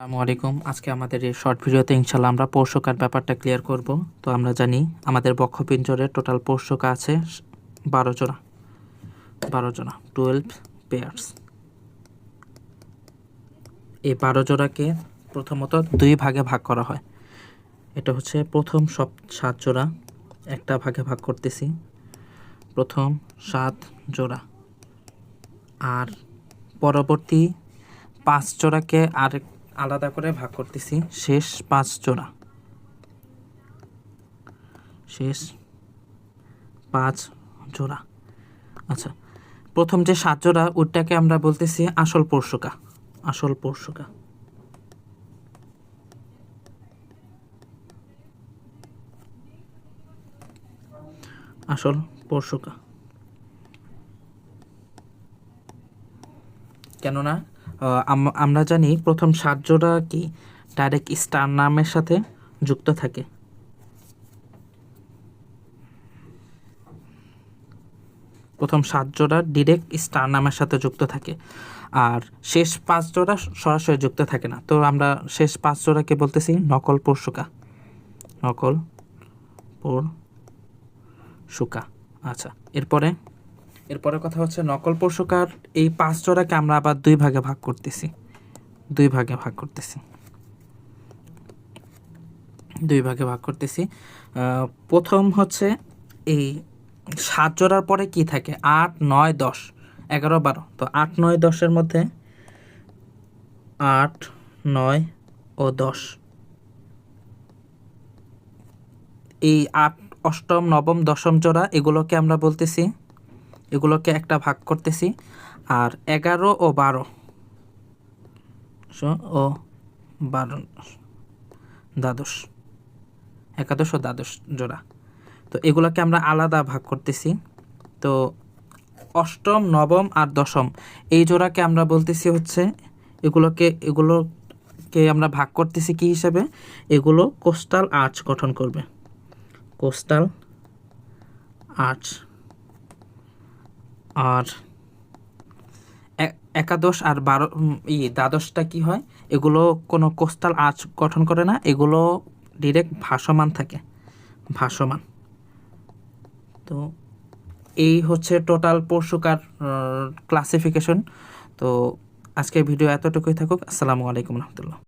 আসসালামু আলাইকুম। আজকে আমাদের এই শর্ট ভিডিওতে ইনশাল্লাহ আমরা পোষ্যকার ব্যাপারটা ক্লিয়ার করব। তো আমরা জানি আমাদের বক্ষপিঞ্জরে টোটাল পোষ্যকা আছে 12 জোড়া 12 পেয়ার্স। এই 12 জোড়াকে প্রথমত 2 ভাগে ভাগ করা হয়। এটা হচ্ছে প্রথম 7 জোড়া একটা ভাগে ভাগ করতেছি, প্রথম 7 জোড়া, আর পরবর্তী 5 জোড়াকে আর আলাদা করে ভাগ করতেছি, শেষ 5 জোড়া, শেষ 5 জোড়া। আচ্ছা, প্রথম যে 7 জোড়া ওটাকে আমরা বলতেছি আসল পোষ্যকা। আসল পোষ্যকা, আসল পোষ্যকা। কেননা আমরা জানি প্রথম 7 জোড়া কি ডাইরেক্ট স্টারনামের সাথে যুক্ত থাকে। প্রথম 7 জোড়া ডিরেক্ট স্টারনামের সাথে যুক্ত থাকে, আর শেষ 5 জোড়া সরাসরি যুক্ত থাকে না। তো আমরা শেষ 5 জোড়াকে বলতেছি নকল পোষ্যকা। নকল পোষ্যকা। আচ্ছা, এরপরে কথা হচ্ছে নকল পোষ্যকার এই 5 জোড়াকে আমরা আবার 2 ভাগে ভাগ করতেছি। 2 ভাগে ভাগ করতেছি। প্রথম হচ্ছে এই 7 জোড়ার পরে কি থাকে? 8, 9, 10, 11, 12। তো 8, 9, 10-এর মধ্যে 8, 9 ও 10, এই 8, অষ্টম, নবম, দশম জোড়া এগুলোকে আমরা বলতেছি, এগুলোকে একটা ভাগ করতেছি। আর 11 ও 12 ও 12 দ্বাদশ, একাদশ ও দ্বাদশ জোড়া, তো এগুলোকে আমরা আলাদা ভাগ করতেছি। তো অষ্টম, নবম আর দশম এই জোড়াকে আমরা বলতেছি হচ্ছে, এগুলোকে আমরা ভাগ করতেছি কি হিসাবে? এগুলো কোস্টাল আর্চ গঠন করবে। Coastal arch. আর একাদশ আর 12 দ্বাদশটা কি হয়? এগুলো কোনো কোস্টাল আর্চ গঠন করে না, এগুলো ডিরেক্ট ভাসমান থাকে, ভাসমান। তো এই হচ্ছে টোটাল পোষ্যকার ক্লাসিফিকেশন। তো আজকের ভিডিও এতটুকুই থাকুক। আসসালামু আলাইকুম রহমতুল্লাহ।